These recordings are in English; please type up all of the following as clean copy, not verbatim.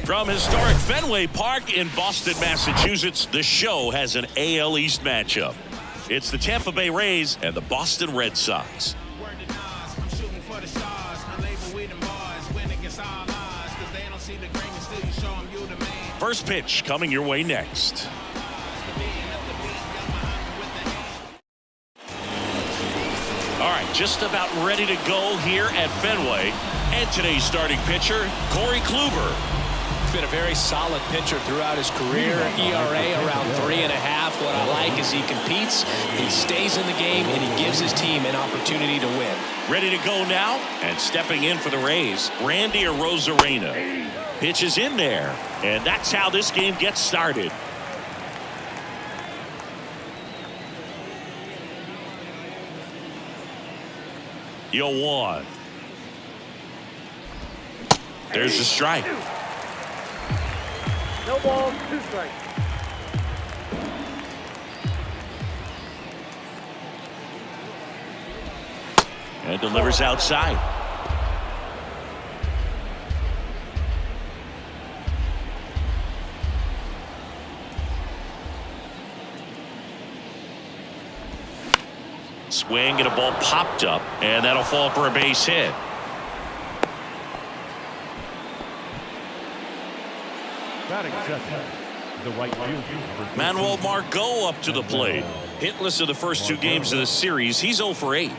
From historic Fenway Park in Boston, Massachusetts, the show has an AL East matchup. It's the Tampa Bay Rays and the Boston Red Sox. First pitch coming your way next. All right, just about ready to go here at Fenway. And today's starting pitcher, Corey Kluber. Been a very solid pitcher throughout his career. ERA around 3.5. What I like is he competes, he stays in the game, and he gives his team an opportunity to win. Ready to go now, and stepping in for the Rays, Randy Arozarena. Pitch is in there, and that's how this game gets started. Yo, 1. There's the strike. No ball, 2 strikes. And delivers outside. Swing and a ball popped up, and that'll fall for a base hit. The right fielder, Manuel Margot up to the plate. Hitless in the first 2 games of the series. He's 0 for 8.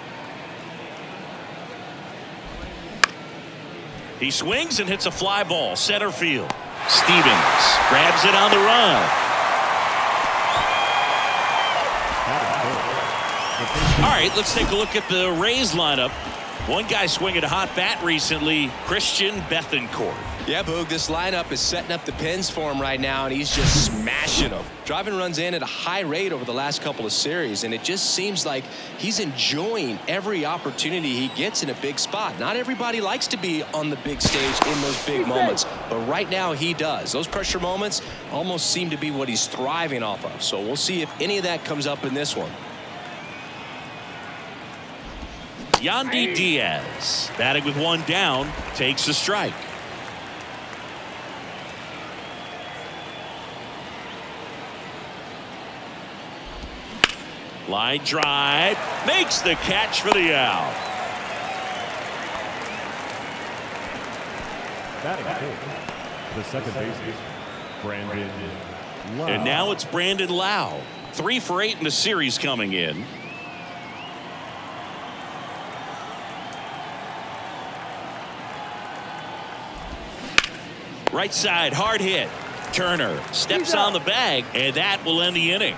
He swings and hits a fly ball center field. Stevens grabs it on the run. All right, let's take a look at the Rays lineup. One guy swinging a hot bat recently, Christian Bethancourt. Yeah, Boog, this lineup is setting up the pins for him right now, and he's just smashing them. Driving runs in at a high rate over the last couple of series, and it just seems like he's enjoying every opportunity he gets in a big spot. Not everybody likes to be on the big stage in those big moments, but right now he does. Those pressure moments almost seem to be what he's thriving off of, so we'll see if any of that comes up in this one. Yandy Diaz, batting with 1 down, takes a strike. Line drive, makes the catch for the out. the second baseman, Brandon Lau. And now it's Brandon Lau. 3 for 8 in the series coming in. Right side, hard hit. Turner steps on the bag, and that will end the inning.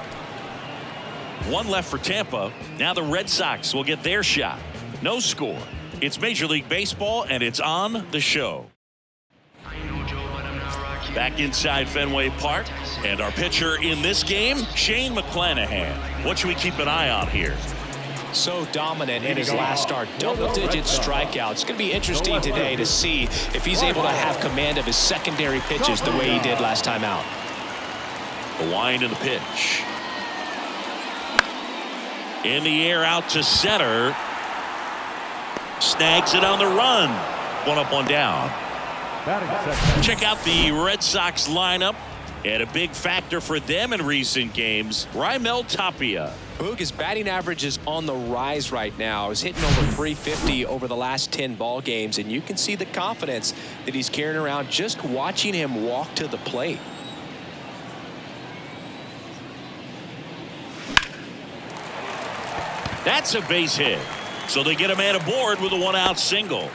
1 left for Tampa. Now the Red Sox will get their shot. No score. It's Major League Baseball, and it's on the show. Back inside Fenway Park, and our pitcher in this game, Shane McClanahan. What should we keep an eye on here? So dominant in his last start, double-digit strikeouts. It's going to be interesting today to see if he's able to have command of his secondary pitches the way he did last time out. The wind of the pitch. In the air out to center. Snags it on the run. 1 up, 1 down. Check out the Red Sox lineup. And a big factor for them in recent games, Raimel Tapia. Boog, his batting average is on the rise right now. He's hitting over 350 over the last 10 ball games, and you can see the confidence that he's carrying around just watching him walk to the plate. That's a base hit. So they get a man aboard with a 1-out single.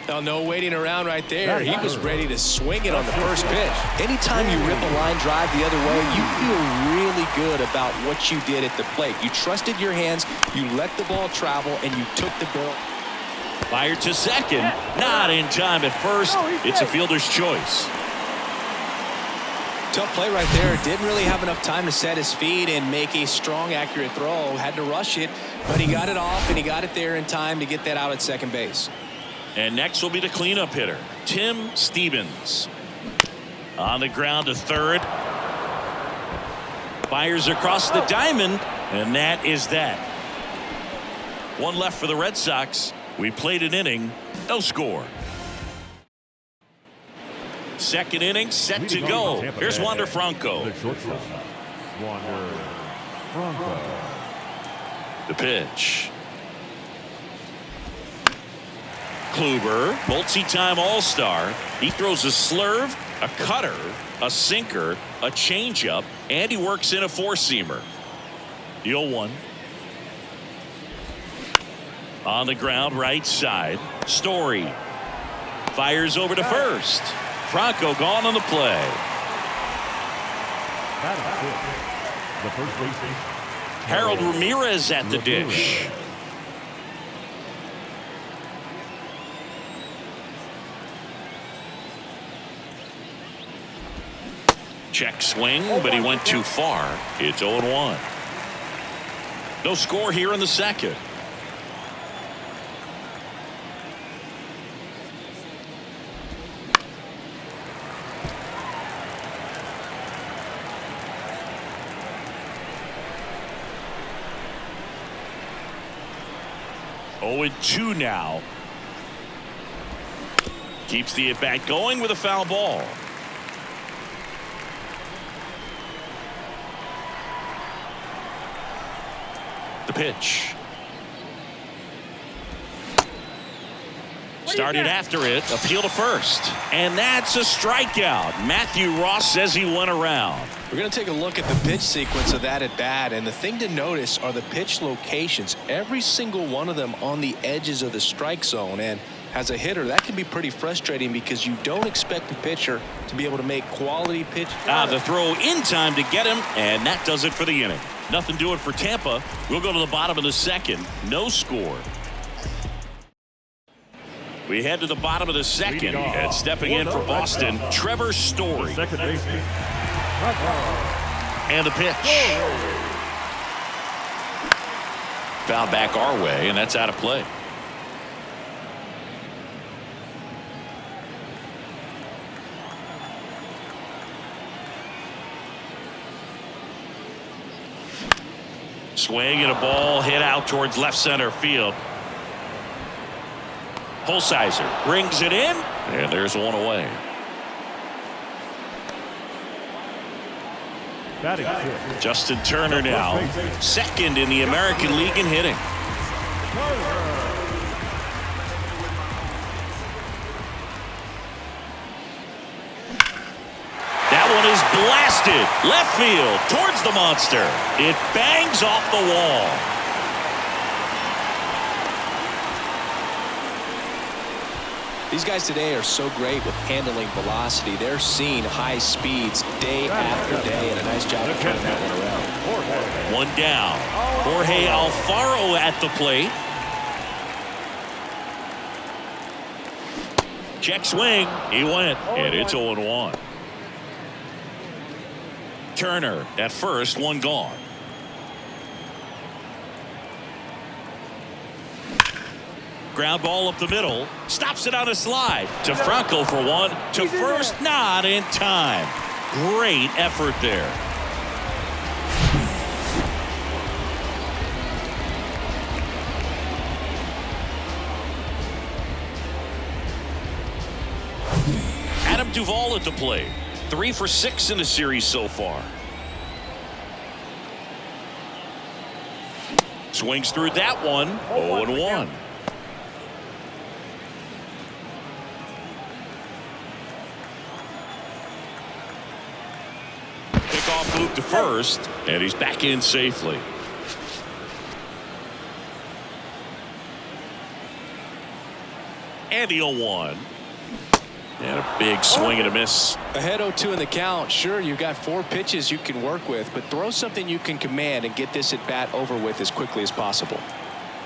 Now, no waiting around right there. He was ready to swing it on the first pitch. Anytime you rip a line drive the other way, you feel really good about what you did at the plate. You trusted your hands, you let the ball travel, and you took the ball. Fired to second. Not in time at first. It's a fielder's choice. Tough play right there. Didn't really have enough time to set his feet and make a strong, accurate throw. Had to rush it, but he got it off, and he got it there in time to get that out at second base. And next will be the cleanup hitter, Tim Stevens. On the ground to third. Fires across the diamond, and that is that. 1 left for the Red Sox. We played an inning, no score. Second inning set to go. Here's Wander Franco. The shortstop, Wander Franco. The pitch. Kluber, multi-time All-Star. He throws a slurve, a cutter, a sinker, a changeup, and he works in a four-seamer. The 0-1. On the ground, right side. Story fires over to first. Franco gone on the play. The first baseman, Harold Ramirez at the dish. Check swing, but he went too far. It's 0-1. No score here in the second. Oh, 2 now. Keeps the at-bat going with a foul ball. The pitch. Started after it. Appeal to first. And that's a strikeout. Matthew Ross says he went around. We're going to take a look at the pitch sequence of that at bat, and the thing to notice are the pitch locations. Every single one of them on the edges of the strike zone, and as a hitter that can be pretty frustrating because you don't expect the pitcher to be able to make quality pitch. The throw in time to get him, and that does it for the inning. Nothing doing for Tampa. We'll go to the bottom of the second. No score. We head to the bottom of the second, and stepping in for Boston, Trevor Story. Second baseman, And the pitch. Foul back our way, and that's out of play. Swing and a ball hit out towards left center field. Holsizer brings it in, and there's one away. batting fifth. Justin Turner now, second in the American League in hitting. That one is blasted left field towards the monster. It bangs off the wall. These guys today are so great with handling velocity. They're seeing high speeds day after day, and a nice job of turning that one around. One down. Jorge Alfaro at the plate. Check swing. He went, and it's 0-1. Turner at first, one gone. Ground ball up the middle. Stops it on a slide. To Franco for one. To first, not in time. Great effort there. Adam Duvall at the plate. 3 for 6 in the series so far. Swings through that one. 0-1. Pickoff move to first, and he's back in safely. And the 0-1. And a big swing and a miss. Ahead 0-2 in the count. Sure, you've got 4 pitches you can work with, but throw something you can command and get this at bat over with as quickly as possible.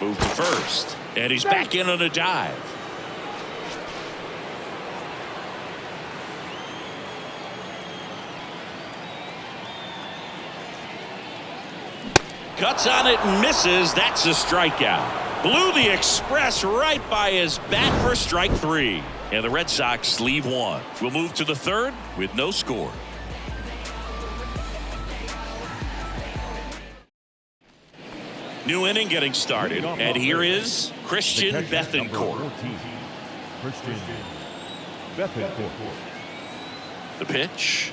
Move to first, and he's back in on a dive. Cuts on it and misses. That's a strikeout. Blew the express right by his bat for strike 3. And the Red Sox leave one. We'll move to the third with no score. New inning getting started. And here is Christian Bethancourt. Christian Bethancourt. The pitch.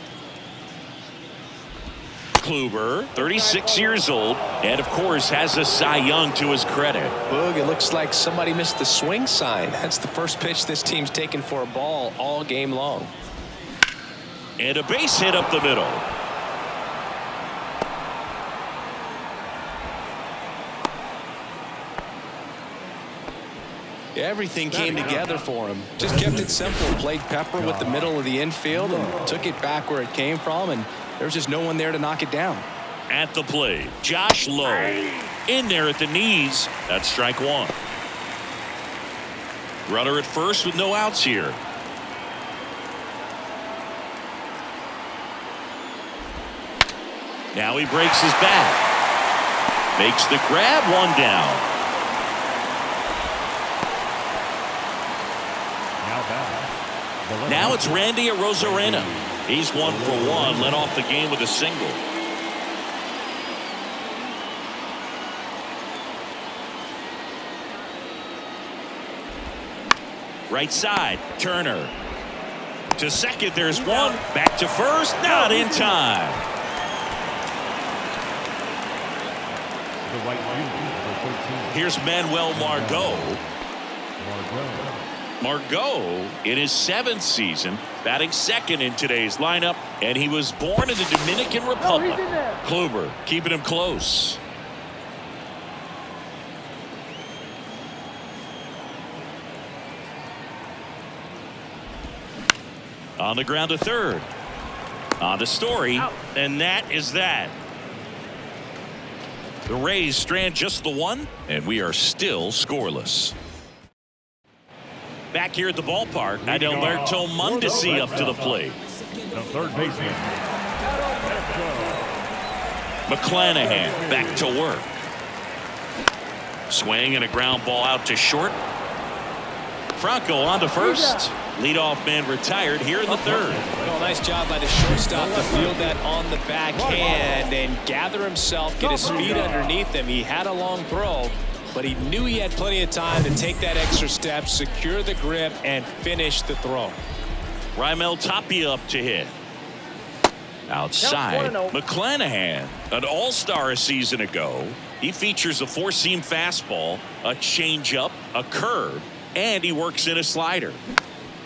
Kluber, 36 years old, and of course has a Cy Young to his credit. Boog, it looks like somebody missed the swing sign. That's the first pitch this team's taken for a ball all game long. And a base hit up the middle. Everything came together for him. Just kept it simple. Played pepper with the middle of the infield and took it back where it came from, and there was just no one there to knock it down. At the plate, Josh Lowe. In there at the knees. That's strike one. Runner at first with no outs here. Now he breaks his bat. Makes the grab, one down. Now it's Randy Arozarena. He's 1 for 1, led off the game with a single. Right side, Turner. To second, there's one. Back to first, not in time. Here's Manuel Margot. Margot in his 7th season, batting second in today's lineup, and he was born in the Dominican Republic. Kluber keeping him close. On the ground to third. On to Story, and that is that. The Rays strand just the one, and we are still scoreless. Back here at the ballpark, Adalberto Mondesi up to the plate. The third baseman. McClanahan back to work. Swing and a ground ball out to short. Franco on to first. Leadoff man retired here in the third. Well, nice job by the shortstop to field that on the backhand and gather himself, get his feet underneath him. He had a long throw, but he knew he had plenty of time to take that extra step, secure the grip, and finish the throw. Raimel Tapia up to hit. Outside, McClanahan, an all-star a season ago. He features a four-seam fastball, a changeup, a curve, and he works in a slider.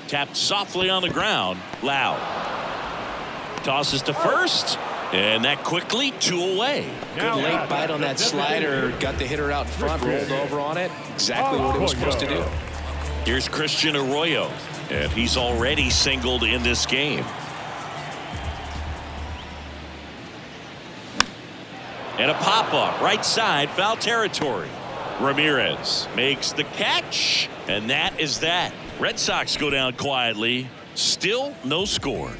Tapped softly on the ground. Loud. Tosses to first. And that quickly, 2 away. Good late bite on that slider. Got the hitter out in front, rolled over on it. Exactly what it was supposed to do. Here's Christian Arroyo. And he's already singled in this game. And a pop-up. Right side. Foul territory. Ramirez makes the catch. And that is that. Red Sox go down quietly. Still no score.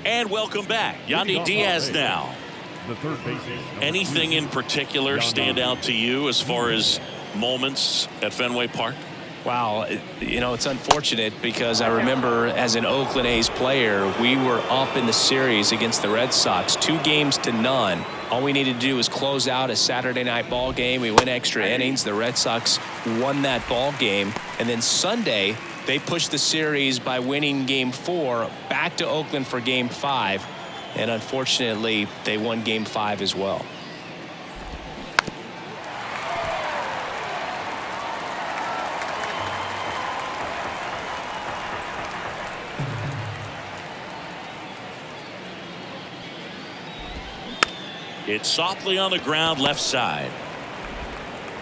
And welcome back. Yandy Diaz now. The third baseman. Anything in particular stand out to you as far as moments at Fenway Park? Wow, you know, it's unfortunate because I remember as an Oakland A's player, we were up in the series against the Red Sox, 2-0. All we needed to do was close out a Saturday night ball game. We went extra innings. The Red Sox won that ball game. And then Sunday, they pushed the series by winning Game 4 back to Oakland for Game 5. And unfortunately, they won Game 5 as well. It's softly on the ground left side.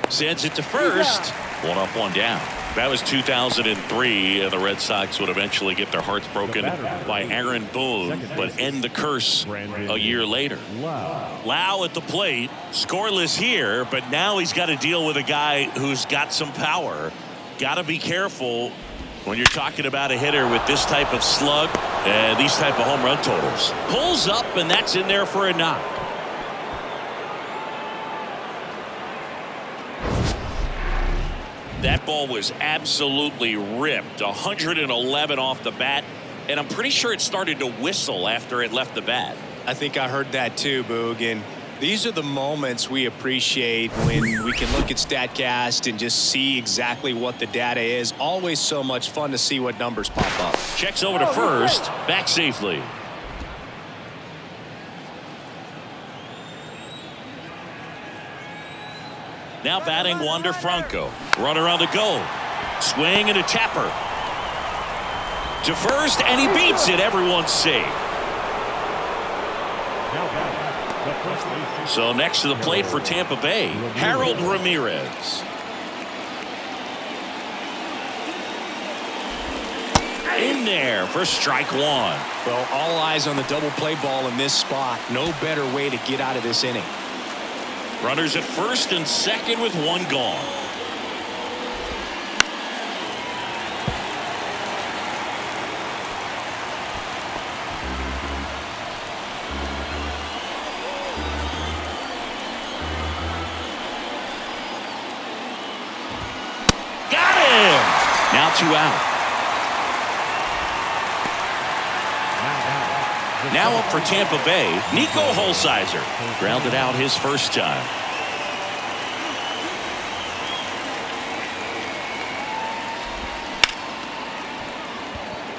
Sends it to first. 1 up, 1 down. That was 2003, and the Red Sox would eventually get their hearts broken by Aaron Boone, but end the curse a year later. Lau at the plate, scoreless here, but now he's got to deal with a guy who's got some power. Got to be careful when you're talking about a hitter with this type of slug and these type of home run totals. Pulls up, and that's in there for a knock. That ball was absolutely ripped. 111 off the bat, and I'm pretty sure it started to whistle after it left the bat. I think I heard that too, Boog, and These are the moments we appreciate when we can look at StatCast and just see exactly what the data is. Always so much fun to see what numbers pop up. Checks over to first, back safely. Now batting Wander Franco. Runner on the goal. Swing and a tapper. To first, and he beats it. Everyone's safe. So next to the plate for Tampa Bay, Harold Ramirez. In there for strike one. Well, all eyes on the double play ball in this spot. No better way to get out of this inning. Runners at first and second with one gone. Got him! Now 2 out. Now up for Tampa Bay, Nico Holsizer. Grounded out his first time.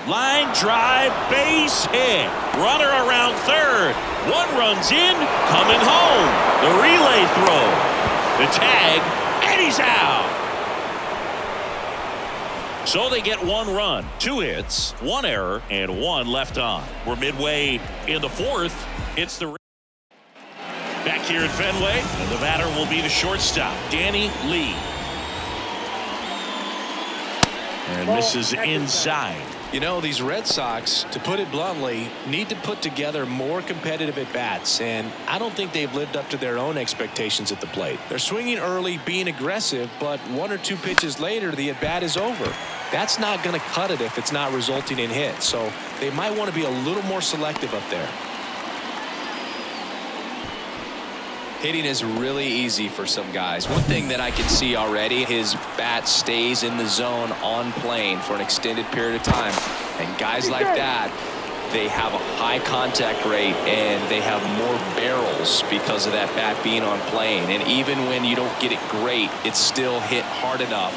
Line drive, base hit. Runner around third. One runs in, coming home. The relay throw. The tag, and he's out. So they get 1 run, 2 hits, 1 error, and 1 left on. We're midway in the 4th. It's the back here at Fenway, and the batter will be the shortstop, Danny Lee. And misses inside. You know, these Red Sox, to put it bluntly, need to put together more competitive at-bats, and I don't think they've lived up to their own expectations at the plate. They're swinging early, being aggressive, but 1 or 2 pitches later, the at-bat is over. That's not going to cut it if it's not resulting in hits, so they might want to be a little more selective up there. Hitting is really easy for some guys. One thing that I can see already, his bat stays in the zone on plane for an extended period of time. And guys like that, they have a high contact rate and they have more barrels because of that bat being on plane. And even when you don't get it great, it's still hit hard enough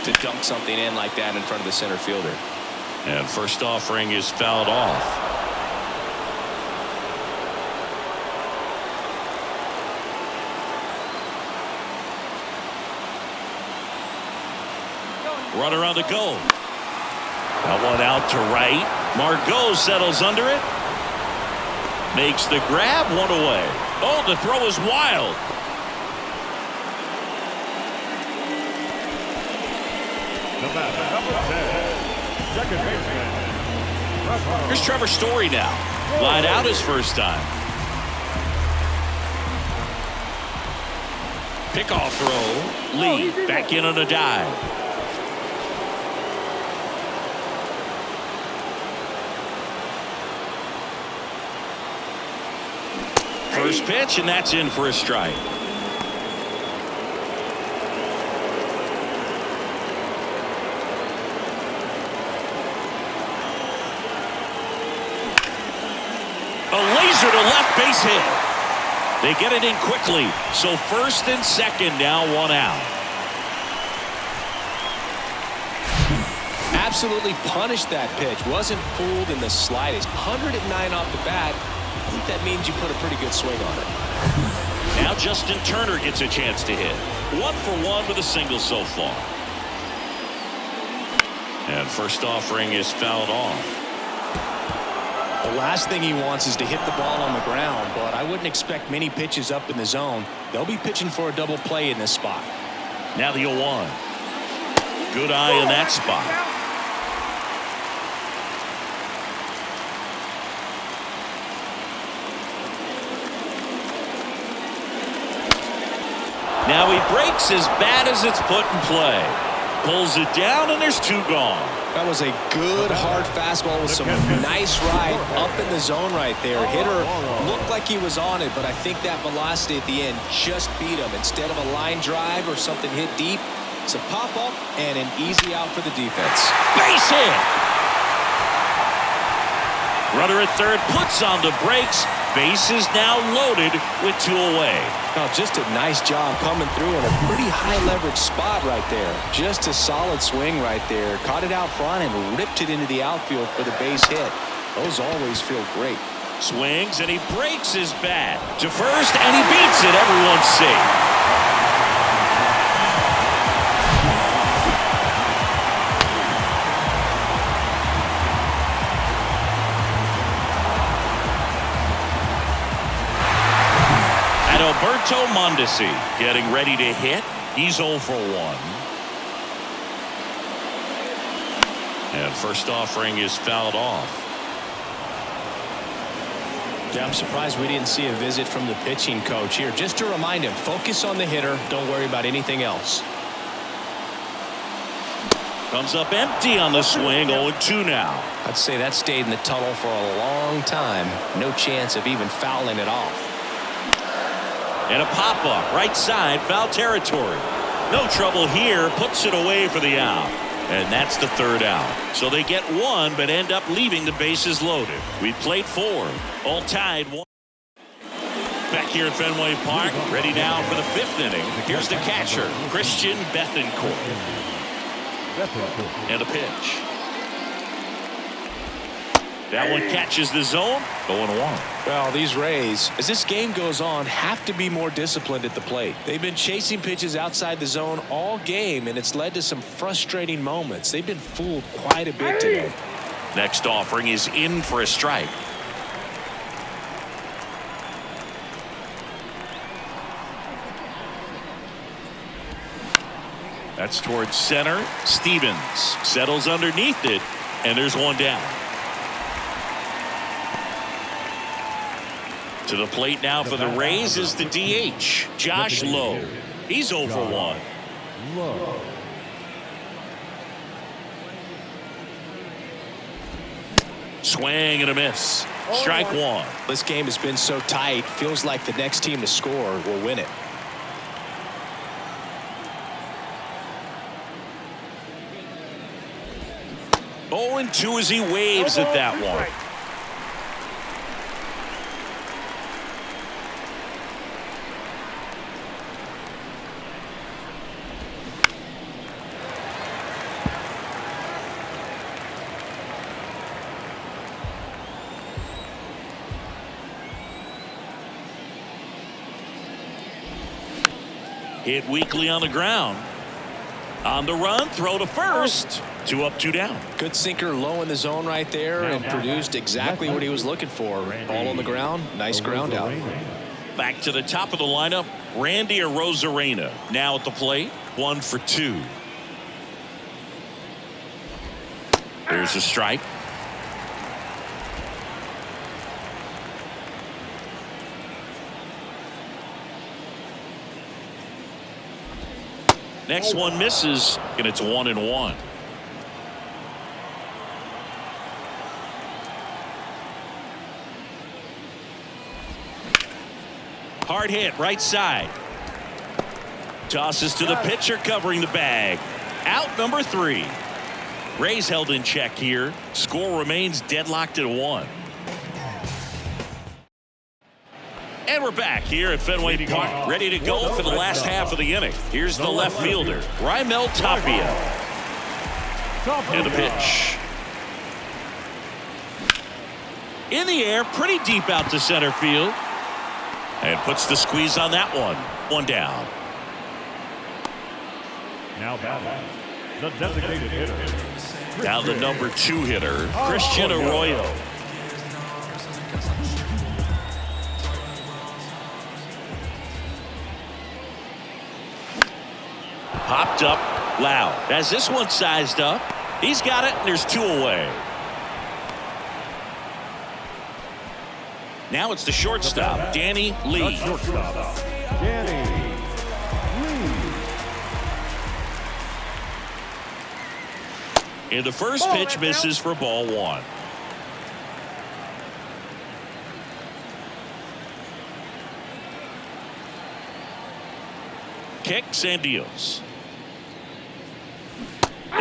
to dunk something in like that in front of the center fielder. And first offering is fouled off. Runner on the goal. That one out to right. Margot settles under it. Makes the grab, 1 away. Oh, the throw is wild. Second baseman. Here's Trevor Story now. Line out his first time. Pickoff throw. Lee back in on a dive. First pitch, and that's in for a strike. A laser to left, base hit. They get it in quickly, so first and second now 1 out. Absolutely punished that pitch. Wasn't fooled in the slightest. 109 off the bat. I think that means you put a pretty good swing on it. Now Justin Turner gets a chance to hit. 1 for 1 with a single so far. And first offering is fouled off. The last thing he wants is to hit the ball on the ground, but I wouldn't expect many pitches up in the zone. They'll be pitching for a double play in this spot. Now the 0-1. Good eye in that spot. Now he breaks as bad as it's put in play. Pulls it down, and there's 2 gone. That was a good hard fastball with some nice ride up in the zone right there. Hitter looked like he was on it, but I think that velocity at the end just beat him. Instead of a line drive or something hit deep, it's a pop-up and an easy out for the defense. Base hit! Runner at third puts on the brakes, Bases now loaded with 2 away. Oh, just a nice job coming through in a pretty high leverage spot right there. Just a solid swing right there. Caught it out front and ripped it into the outfield for the base hit. Those always feel great. Swings and he breaks his bat to first and he beats it. Everyone's safe. Alberto Mondesi getting ready to hit. He's 0 for 1. And first offering is fouled off. Yeah, I'm surprised we didn't see a visit from the pitching coach here. Just to remind him, focus on the hitter. Don't worry about anything else. Comes up empty on the swing. 0-2 now. I'd say that stayed in the tunnel for a long time. No chance of even fouling it off. And a pop-up right side, foul territory. No trouble here, puts it away for the out. And that's the 3rd out. So they get 1 but end up leaving the bases loaded. We played 4, all tied 1. Back here at Fenway Park, ready now for the 5th inning. Here's the catcher, Christian Bethancourt. And a pitch. That one catches the zone. 0-1. Well, these Rays, as this game goes on, have to be more disciplined at the plate. They've been chasing pitches outside the zone all game, and it's led to some frustrating moments. They've been fooled quite a bit today. Next offering is in for a strike. That's towards center. Stevens settles underneath it, and there's 1 down. To the plate now for the Rays is the DH, Josh Lowe. He's 0 for 1. Swing and a miss. Strike 1. This game has been so tight. Feels like the next team to score will win it. Oh, and 2 as he waves at that one. Hit weakly on the ground. On the run, throw to first. 2 up, 2 down. Good sinker low in the zone right there and produced exactly what he was looking for. Ball on the ground, nice ground out. Back to the top of the lineup, Randy Arozarena now at the plate. 1 for 2. There's a strike. Next one misses, and it's 1-1. Hard hit, right side. Tosses to the pitcher, covering the bag. Out number 3. Rays held in check here. Score remains deadlocked at 1. And we're back here at Fenway Park, ready to go for the last half of the inning. Here's the left fielder, Raimel Tapia. And the pitch. In the air, pretty deep out to center field. And puts the squeeze on that one. 1 down. Now batting, the designated hitter. Now the number 2 hitter, Christian Arroyo. Popped up loud. As this one sized up, he's got it, and there's 2 away. Now it's the shortstop, Danny Lee. Danny And the first pitch misses for ball 1. Kicks and deals.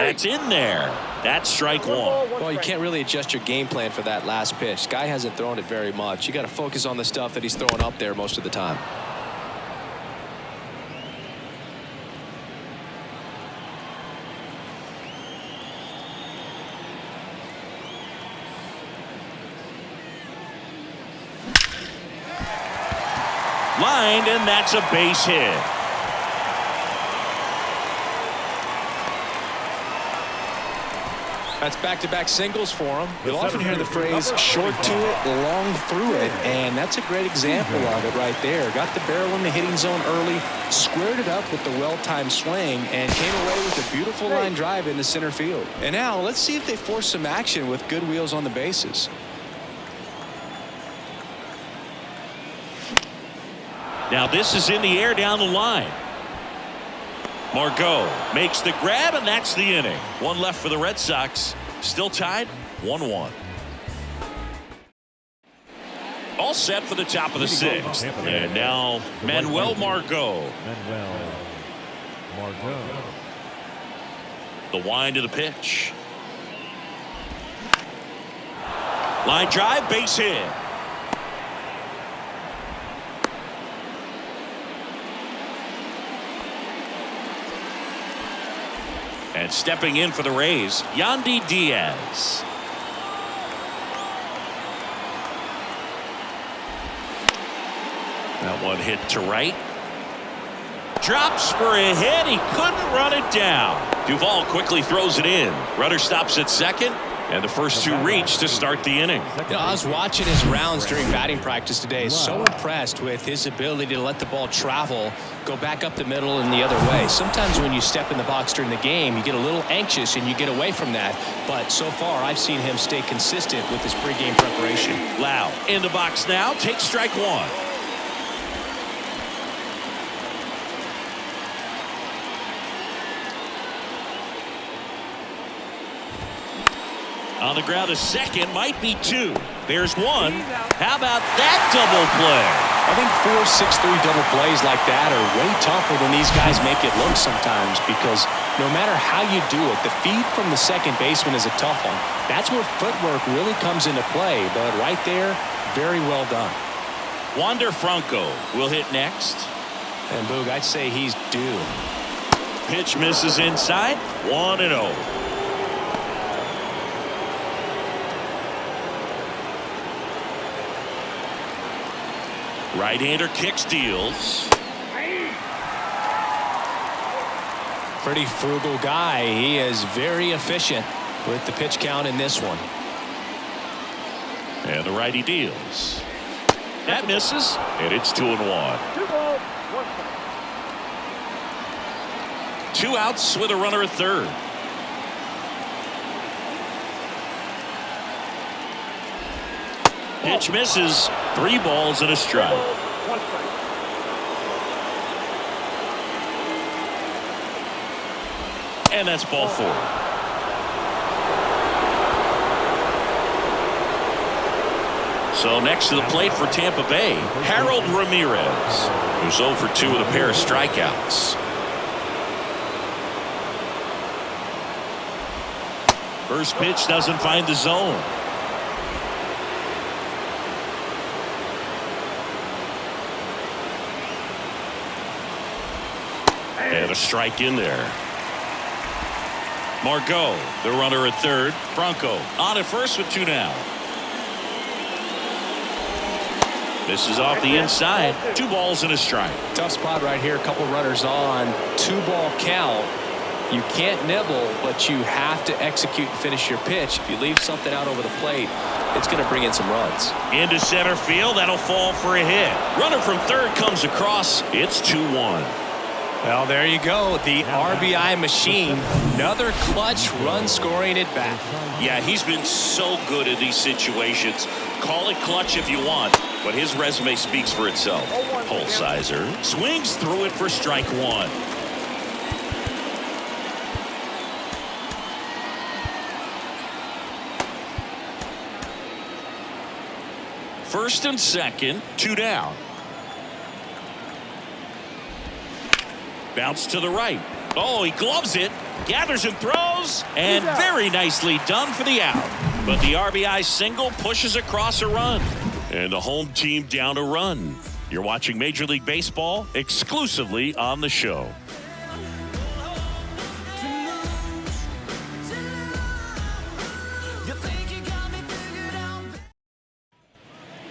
That's in there. That's strike one. Well, you can't really adjust your game plan for that last pitch. Guy hasn't thrown it very much. You got to focus on the stuff that he's throwing up there most of the time. Lined, and that's a base hit. That's back-to-back singles for him. You'll often hear the phrase short to it, long through it, and that's a great example of it right there. Got the barrel in the hitting zone early, squared it up with the well-timed swing, and came away with a beautiful line drive into center field. And now let's see if they force some action with good wheels on the bases. Now this is in the air down the line. Margot makes the grab, and that's the inning. One left for the Red Sox. Still tied 1-1. All set for the top of the sixth. And now Manuel Margot. The wind of the pitch. Line drive, base hit. And stepping in for the Rays, Yandy Diaz. That one hit to right. Drops for a hit. He couldn't run it down. Duvall quickly throws it in. Runner stops at second. And the first two reach to start the inning. You know, I was watching his rounds during batting practice today. So impressed with his ability to let the ball travel, go back up the middle and the other way. Sometimes when you step in the box during the game, you get a little anxious and you get away from that. But so far, I've seen him stay consistent with his pregame preparation. Lau in the box now. Takes strike one. On the ground, a second, might be two. There's one. How about that double play? I think 4, 6, 3 double plays like that are way tougher than these guys make it look sometimes, because no matter how you do it, the feed from the second baseman is a tough one. That's where footwork really comes into play, but right there, very well done. Wander Franco will hit next. And Boog, I'd say he's due. Pitch misses inside. 1-0. Right-hander kicks, deals. Pretty frugal guy. He is very efficient with the pitch count in this one. And the righty deals. That misses, and it's 2-1. 2 outs with a runner at third. Pitch misses. 3 balls and a strike. And that's ball 4. So next to the plate for Tampa Bay, Harold Ramirez, who's 0 for 2 with a pair of strikeouts. First pitch doesn't find the zone. And a strike in there. Margot, the runner at third. Franco on at first with 2 down. This is off the inside. 2 balls and a strike. Tough spot right here. A couple runners on. 2-ball count. You can't nibble, but you have to execute and finish your pitch. If you leave something out over the plate, it's going to bring in some runs. Into center field. That'll fall for a hit. Runner from third comes across. It's 2-1. Well, there you go. The RBI machine. Another clutch run scoring at bat. Yeah, he's been so good in these situations. Call it clutch if you want, but his resume speaks for itself. Holsizer swings through it for strike 1. First and second, 2 down. Bounce to the right. Oh, he gloves it, gathers and throws, and very nicely done for the out. But the RBI single pushes across a run. And the home team down a run. You're watching Major League Baseball exclusively on the show.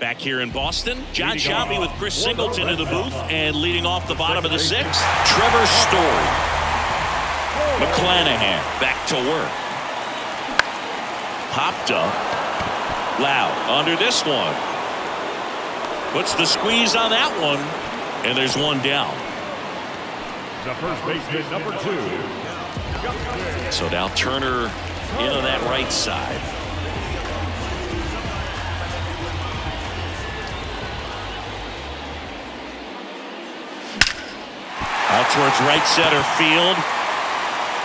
Back here in Boston, John Shelby with Chris Singleton in the booth, and leading off the bottom of the sixth, Trevor Story. McClanahan back to work. Popped up. Loud under this one. Puts the squeeze on that one, and there's one down. The first baseman, number 2. So now Turner in on that right side. Out towards right center field.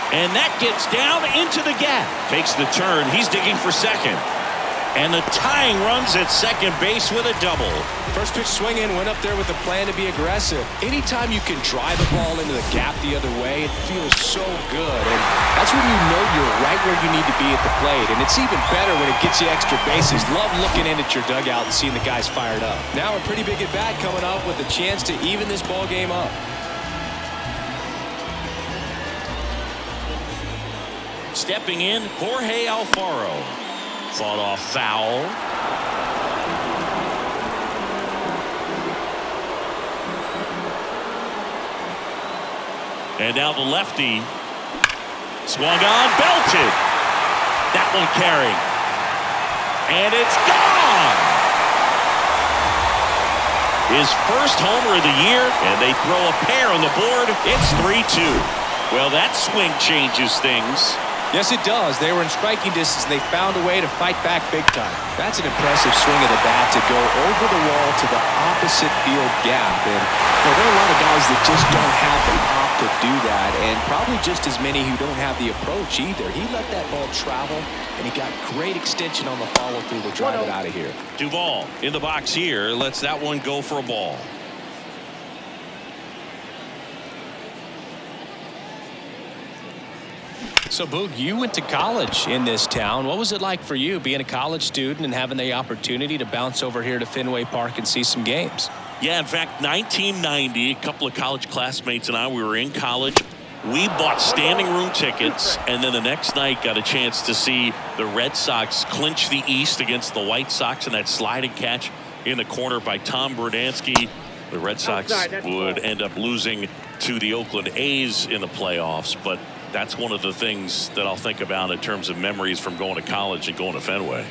And that gets down into the gap. Takes the turn. He's digging for second. And the tying runs at second base with a double. First pitch swing in, went up there with a plan to be aggressive. Anytime you can drive a ball into the gap the other way, it feels so good. And that's when you know you're right where you need to be at the plate. And it's even better when it gets you extra bases. Love looking in at your dugout and seeing the guys fired up. Now a pretty big at bat coming up with a chance to even this ball game up. Stepping in, Jorge Alfaro. Fought off foul. And now the lefty. Swung on, belted. That one carrying. And it's gone. His first homer of the year, and they throw a pair on the board. It's 3-2. Well, that swing changes things. Yes, it does. They were in striking distance, and they found a way to fight back big time. That's an impressive swing of the bat to go over the wall to the opposite field gap. And there are a lot of guys that just don't have the pop to do that, and probably just as many who don't have the approach either. He let that ball travel, and he got great extension on the follow-through to drive it out of here. Duvall in the box here. Lets that one go for a ball. So, Boog, you went to college in this town. What was it like for you being a college student and having the opportunity to bounce over here to Fenway Park and see some games? Yeah, in fact, 1990, a couple of college classmates and I, we were in college. We bought standing room tickets, and then the next night got a chance to see the Red Sox clinch the East against the White Sox in that sliding catch in the corner by Tom Brudansky. The Red Sox would end up losing to the Oakland A's in the playoffs, but that's one of the things that I'll think about in terms of memories from going to college and going to Fenway.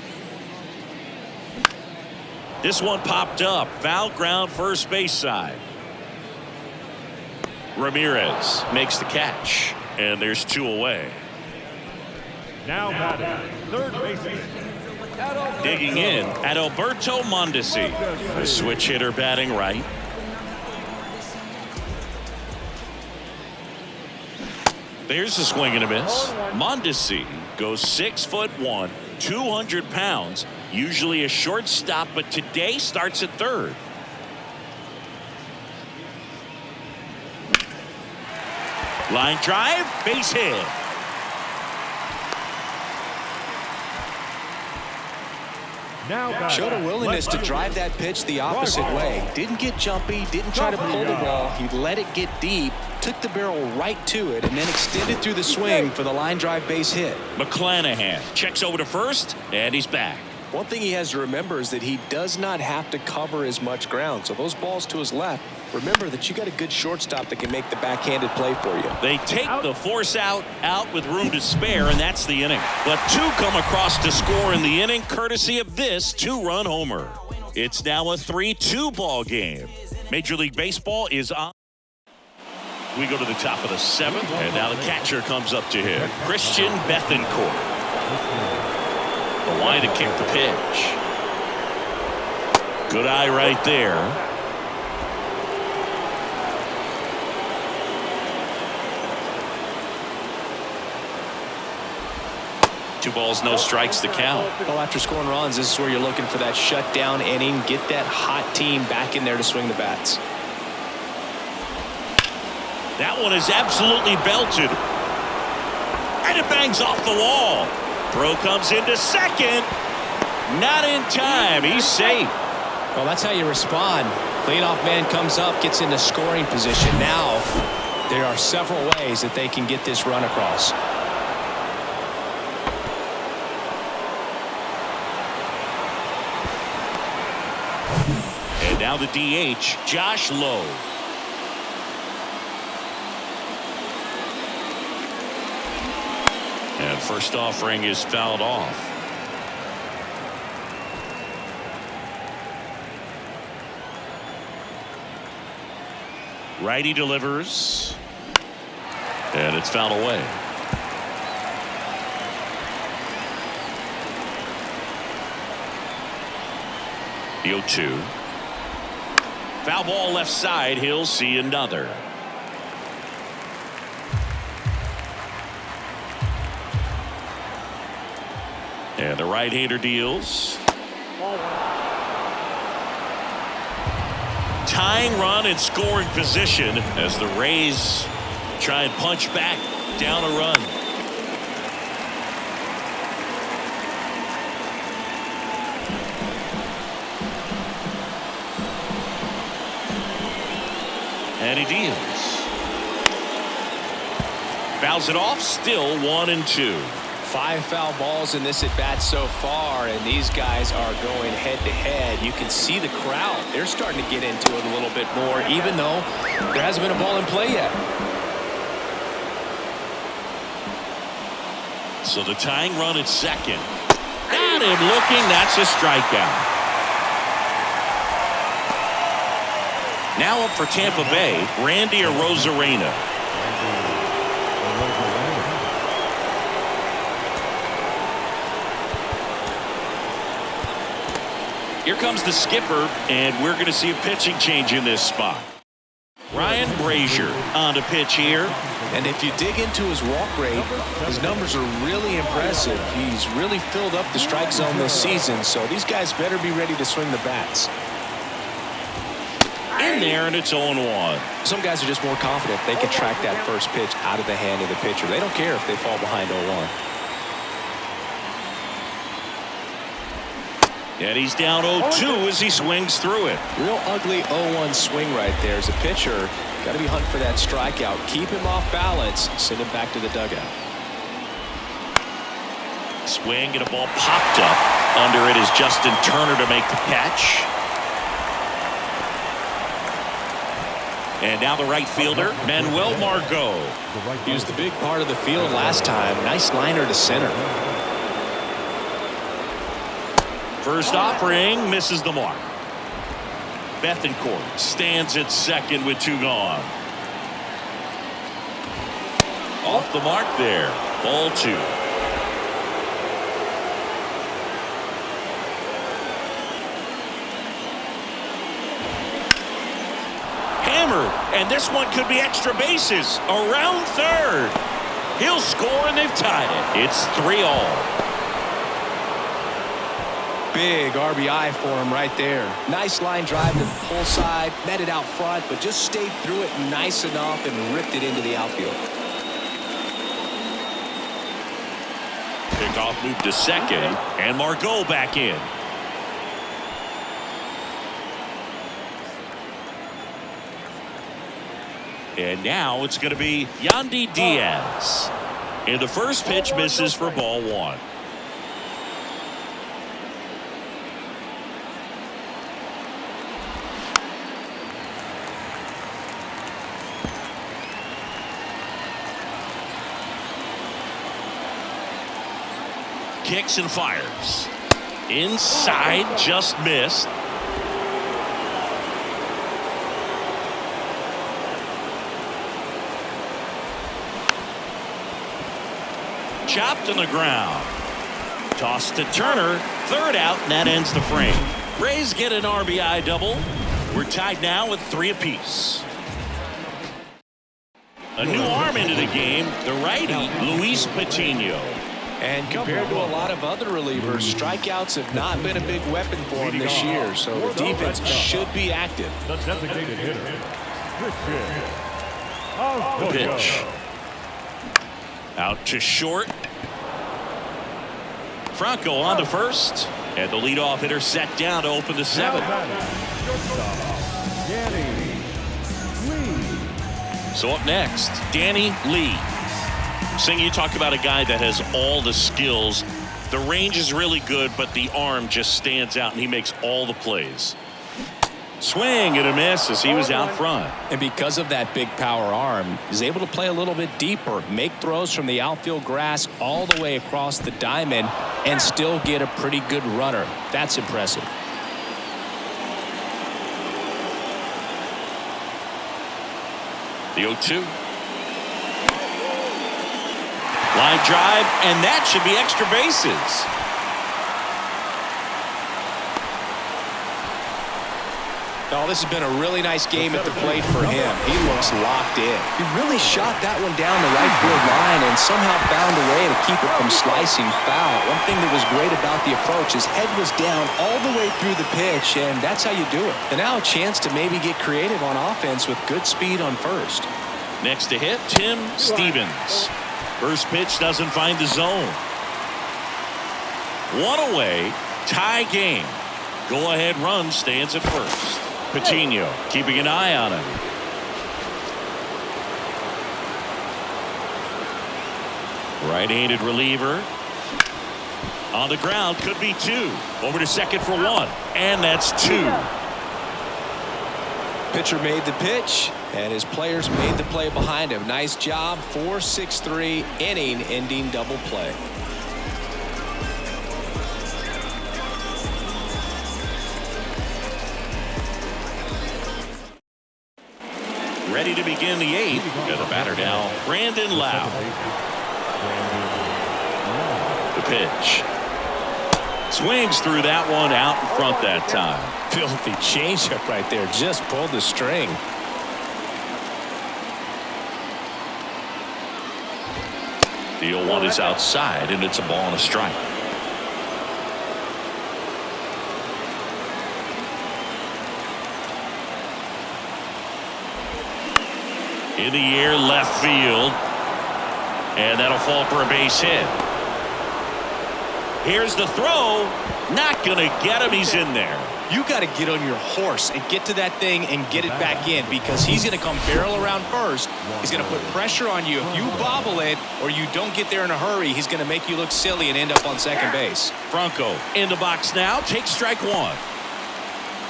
This one popped up. Foul ground, first base side. Ramirez makes the catch, and there's 2 away. Now batting, third baseman. Digging in, Adalberto Mondesi, a switch hitter batting right. There's a swing and a miss. Mondesi goes 6'1", 200 pounds. Usually a shortstop, but today starts at third. Line drive, base hit. Now showed a willingness to drive that pitch the opposite way. Didn't get jumpy, didn't try to pull the ball. He let it get deep, took the barrel right to it, and then extended through the swing for the line drive base hit. McClanahan checks over to first, and he's back. One thing he has to remember is that he does not have to cover as much ground. So those balls to his left, remember that you got a good shortstop that can make the backhanded play for you. They take the force out with room to spare, and that's the inning. But 2 come across to score in the inning, courtesy of this 2-run homer. It's now a 3-2 ball game. Major League Baseball is on. We go to the top of the 7th, and now the catcher comes up to him. Christian Bethancourt. The line to kick the pitch. Good eye right there. Two balls, no strikes to count. Well, after scoring runs, this is where you're looking for that shutdown inning. Get that hot team back in there to swing the bats. That one is absolutely belted. And it bangs off the wall. Throw comes into second. Not in time. He's safe. Well, that's how you respond. Leadoff man comes up, gets into scoring position. Now, there are several ways that they can get this run across. And now the DH, Josh Lowe. And first offering is fouled off. Righty delivers. And it's fouled away. The 0-2. Foul ball left side. He'll see another. And the right-hander deals. Tying run in scoring position as the Rays try and punch back down a run. And he deals. Fouls it off, still 1-2. 5 foul balls in this at-bat so far, and these guys are going head-to-head. You can see the crowd. They're starting to get into it a little bit more, even though there hasn't been a ball in play yet. So the tying run at second. Got him looking. That's a strikeout. Now up for Tampa Bay, Randy Arozarena. Here comes the skipper, and we're going to see a pitching change in this spot. Ryan Brazier on to pitch here. And if you dig into his walk rate, his numbers are really impressive. He's really filled up the strike zone this season, so these guys better be ready to swing the bats. In there, and it's 0-1. Some guys are just more confident they can track that first pitch out of the hand of the pitcher. They don't care if they fall behind 0-1. And he's down 0-2 as he swings through it. Real ugly 0-1 swing right there. As a pitcher, got to be hunting for that strikeout. Keep him off balance. Send him back to the dugout. Swing and a ball popped up. Under it is Justin Turner to make the catch. And now the right fielder, Manuel Margot. He was the big part of the field last time. Nice liner to center. First offering misses the mark. Bethancourt stands at second with 2 gone. Off the mark there. Ball 2. Hammered, and this one could be extra bases. Around third. He'll score, and they've tied it. It's 3-all. Big RBI for him right there. Nice line drive to the pull side, met it out front, but just stayed through it nice enough and ripped it into the outfield. Pickoff moved to second, and Margot back in. And now it's going to be Yandy Diaz. And the first pitch misses for ball 1. Kicks and fires. Inside, just missed. Chopped on the ground. Tossed to Turner. Third out, and that ends the frame. Rays get an RBI double. We're tied now with 3 apiece. A new arm into the game, the righty, Luis Patino. And compared to a lot of other relievers, strikeouts have not been a big weapon for him this year, so the defense should be active. The designated hitter, Christian. The pitch. Out to short. Franco on to first. And the leadoff hitter set down to open the 7th. So up next, Danny Lee. Sing, you talk about a guy that has all the skills. The range is really good, but the arm just stands out, and he makes all the plays. Swing and a miss as he was out front. And because of that big power arm, he's able to play a little bit deeper, make throws from the outfield grass all the way across the diamond, and still get a pretty good runner. That's impressive. The 0-2. Line drive, and that should be extra bases. Oh, this has been a really nice game at the plate for him. He looks locked in. He really shot that one down the right field line and somehow found a way to keep it from slicing foul. One thing that was great about the approach, his head was down all the way through the pitch, and that's how you do it. And now a chance to maybe get creative on offense with good speed on first. Next to hit, Tim Stevens. First pitch doesn't find the zone. One away, tie game. Go-ahead run stands at first. Patino keeping an eye on him. Right-handed reliever. On the ground, could be 2. Over to second for 1. And that's 2. Pitcher made the pitch, and his players made the play behind him. Nice job. 4-6-3 inning-ending double play. Ready to begin the 8th. Got the batter now, Brandon Lau. The pitch. Swings through that one out in front that time. Filthy changeup right there. Just pulled the string. The 0-1 is outside, and it's a ball and a strike. In the air, left field. And that'll fall for a base hit. Here's the throw. Not going to get him. He's in there. You got to get on your horse and get to that thing and get it back in, because he's going to come barrel around first. He's going to put pressure on you. If you bobble it or you don't get there in a hurry, he's going to make you look silly and end up on second base. Franco in the box now. Takes strike 1.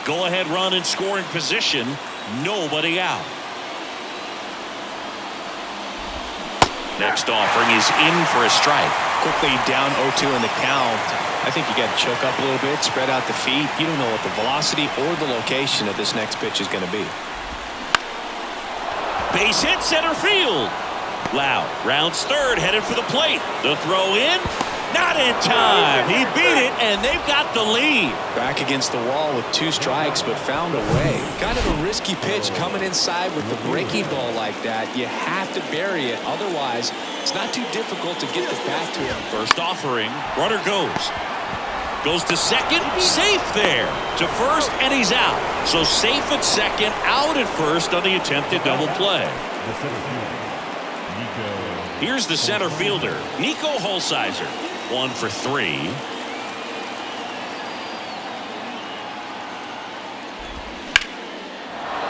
Go-ahead run in scoring position. Nobody out. Next offering is in for a strike. Quickly down 0-2 in the count. I think you got to choke up a little bit, spread out the feet. You don't know what the velocity or the location of this next pitch is going to be. Base hit, center field. Lau rounds third, headed for the plate. The throw in, not in time. He beat it, and they've got the lead. Back against the wall with 2 strikes, but found a way. Kind of a risky pitch coming inside with the breaking ball like that. You have to bury it. Otherwise, it's not too difficult to get the bat to him. First offering, runner goes. Goes to second, safe there. To first, and he's out. So safe at second, out at first on the attempted double play. Here's the center fielder, Nico Holsizer. 1 for 3.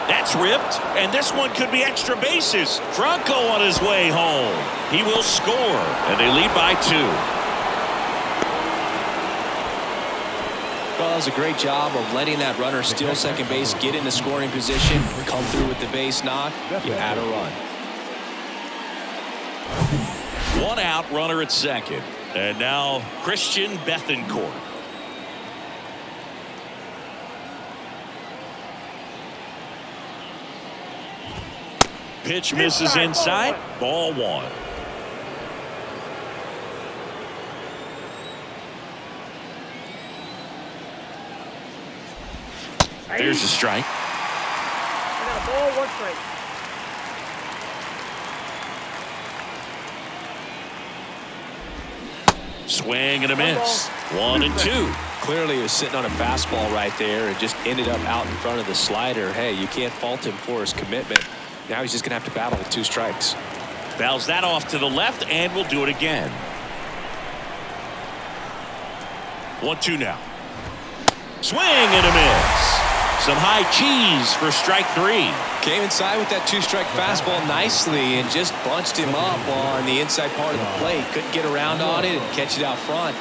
That's ripped, and this one could be extra bases. Franco on his way home. He will score, and they lead by 2. Well, that was a great job of letting that runner steal second base, get into scoring position, come through with the base knock. You had a run. 1 out, runner at second. And now Christian Bethancourt. Pitch misses inside. Ball 1. There's a strike. Ball, 1 strike. Swing and a miss. 1 and 2. Clearly he was sitting on a fastball right there and just ended up out in front of the slider. Hey, you can't fault him for his commitment. Now he's just going to have to battle with 2 strikes. Fouls that off to the left, and we'll do it again. 1-2 now. Swing and a miss. Some high cheese for strike 3. Came inside with that 2-strike fastball nicely and just bunched him up on the inside part of the plate. Couldn't get around on it and catch it out front.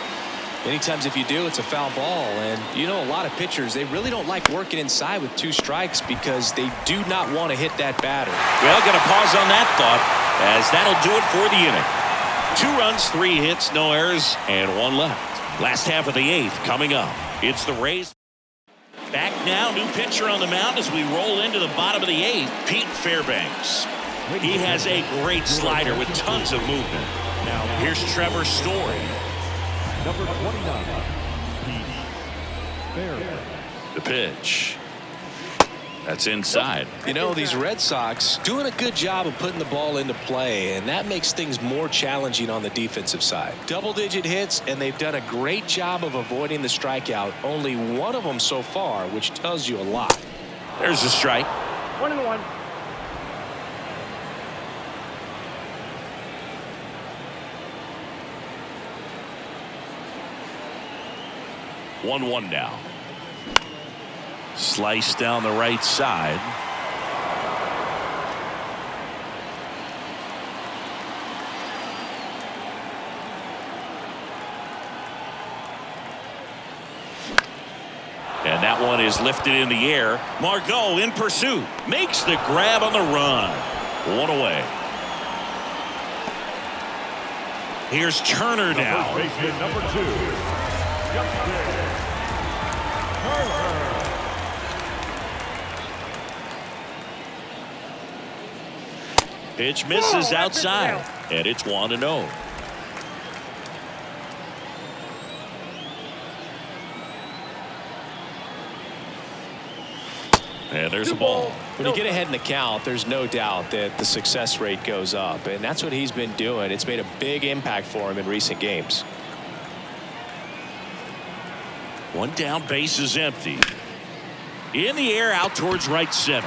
Many times if you do, it's a foul ball. And you know, a lot of pitchers, they really don't like working inside with 2 strikes because they do not want to hit that batter. Well, going to pause on that thought, as that'll do it for the inning. 2 runs, 3 hits, no errors, and 1 left. Last half of the 8th coming up. It's the Rays. Back now, new pitcher on the mound as we roll into the bottom of the 8th, Pete Fairbanks. He has a great slider with tons of movement. Now, here's Trevor Story. Number 29, Pete Fairbanks. The pitch. That's inside. You know, these Red Sox doing a good job of putting the ball into play, and that makes things more challenging on the defensive side. Double-digit hits, and they've done a great job of avoiding the strikeout. Only 1 of them so far, which tells you a lot. There's a strike. 1-1. 1-1 now. Slice down the right side. And that one is lifted in the air. Margot in pursuit. Makes the grab on the run. 1 away. Here's Turner now. First baseman, number 2, Justin Turner. Pitch misses outside, and it's 1-0. And there's a ball. When you get ahead in the count, there's no doubt that the success rate goes up, and that's what he's been doing. It's made a big impact for him in recent games. 1 down, base is empty. In the air, out towards right center.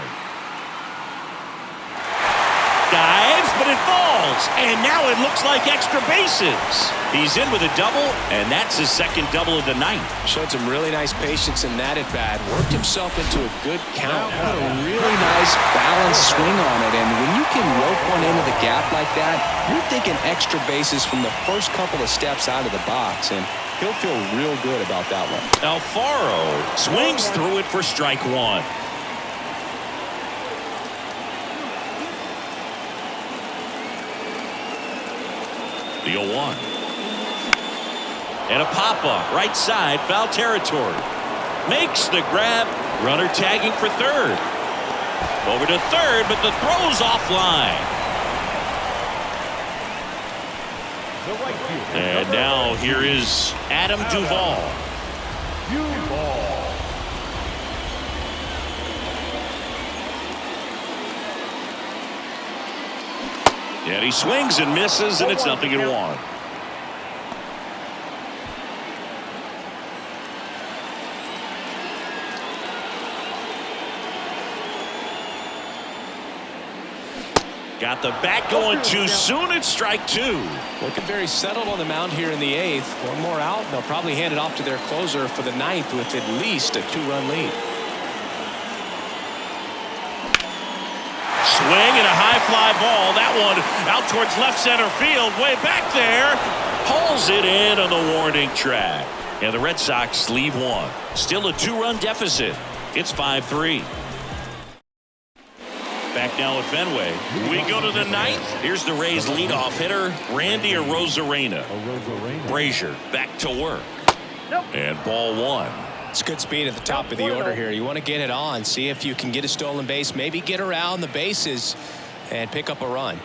Dives, but it falls, and now it looks like extra bases. He's in with a double, and that's his 2nd double of the night. Showed some really nice patience in that at bat. Worked himself into a good count. Put a really nice balanced swing on it, and when you can rope one into the gap like that, you're thinking extra bases from the first couple of steps out of the box, and he'll feel real good about that one. Alfaro swings through it for strike 1. The 0-1. And a pop-up, right side, foul territory. Makes the grab, runner tagging for 3rd. Over to 3rd, but the throw's offline. The right fielder, And now here is Adam Duvall. Duvall. And he swings and misses, and it's 0-1. Got the bat going too soon. It's strike 2. Looking very settled on the mound here in the 8th. 1 more out, and they'll probably hand it off to their closer for the 9th with at least a 2-run lead. Swing and a high fly ball. That one out towards left center field. Way back there. Pulls it in on the warning track. And the Red Sox leave 1. Still a 2-run deficit. It's 5-3. Back now at Fenway. We go to the 9th. Here's the Rays leadoff hitter, Randy Arozarena. Brazier back to work. And ball 1. It's good speed at the top of the order here. You want to get it on, see if you can get a stolen base, maybe get around the bases and pick up a run.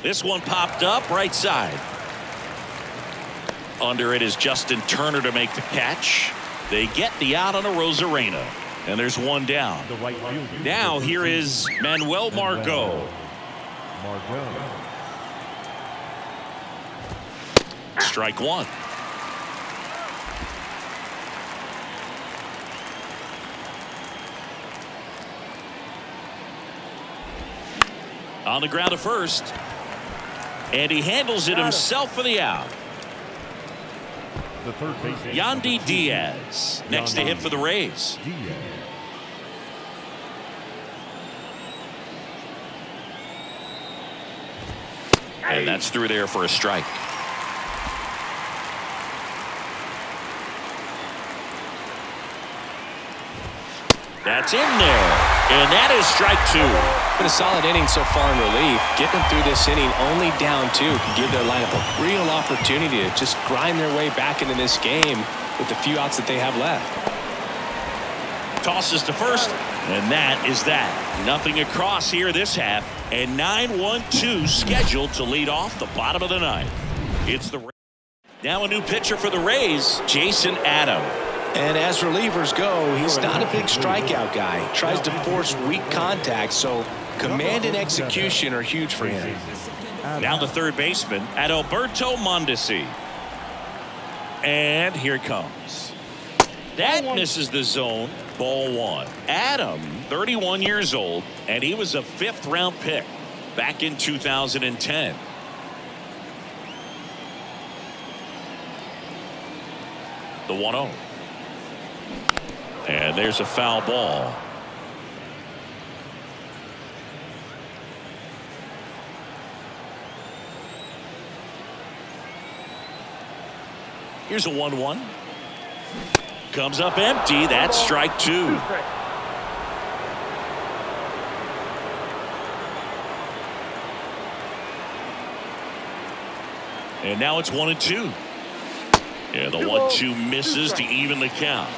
This one popped up right side. Under it is Justin Turner to make the catch. They get the out on Arozarena. And there's 1 down. The right fielder. Now here is Manuel Margot. Strike 1. On the ground to first. And he handles it himself for the out. The third baseman. Yandy Diaz next to hit for the Rays. Diaz. And that's through there for a strike. That's in there. And that is strike two. Been a solid inning so far in relief. Getting them through this inning only down two can give their lineup a real opportunity to just grind their way back into this game with the few outs that they have left. Tosses to first, and that is that. Nothing across here this half, and 9-1-2 scheduled to lead off the bottom of the ninth. It's the now a new pitcher for the Rays, Jason Adam. And as relievers go, he's not a big strikeout guy. Tries to force weak contact, so command and execution are huge for him. Now the third baseman, Adalberto Mondesi. And here it comes. That misses the zone. Ball one. Adam, 31 years old, and he was a 5th-round pick back in 2010. The 1-0. And there's a foul ball. Here's a 1-1. Comes up empty. That's strike two. And now it's 1-2. Yeah, the 1-2 misses to even the count.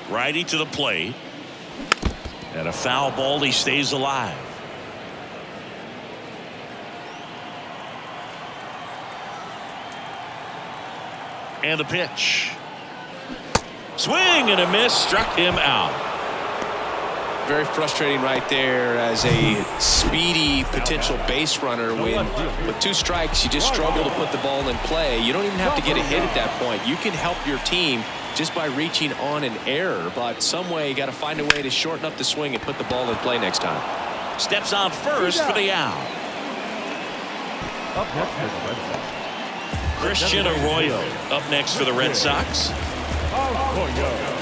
Righty to the plate. And a foul ball. He stays alive. And the pitch. Swing and a miss. Struck him out. Very frustrating right there as a speedy potential base runner. When with 2 strikes, you just struggle to put the ball in play. You don't even have to get a hit at that point. You can help your team just by reaching on an error. But some way you got to find a way to shorten up the swing and put the ball in play next time. Steps on first for the out. Up next is the Red Sox. Christian Arroyo up next for the Red Sox. Arroyo.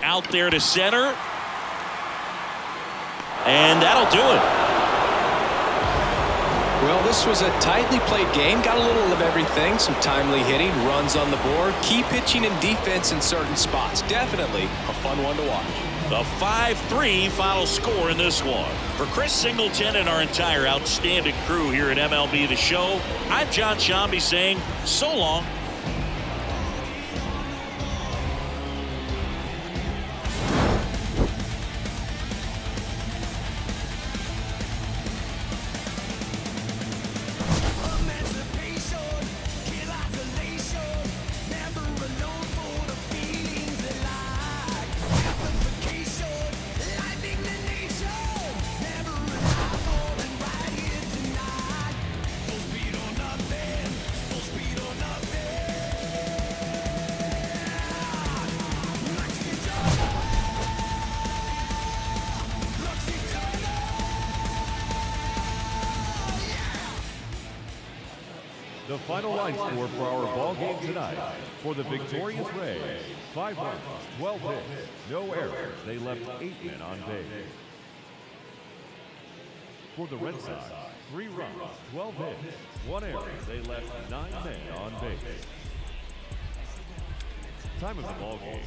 Out there to center. And that'll do it. Well, this was a tightly played game. Got a little of everything. Some timely hitting, runs on the board, key pitching and defense in certain spots. Definitely a fun one to watch. The 5-3 final score in this one. For Chris Singleton and our entire outstanding crew here at MLB The Show, I'm John Shambi saying so long. The final line score for our ball game tonight. For the victorious Rays, 5 runs, 12 hits, no errors. They left 8 men on base. For the Red Sox, 3 runs, 12 hits, 1 error. They left 9 men on base. Time of the ball game.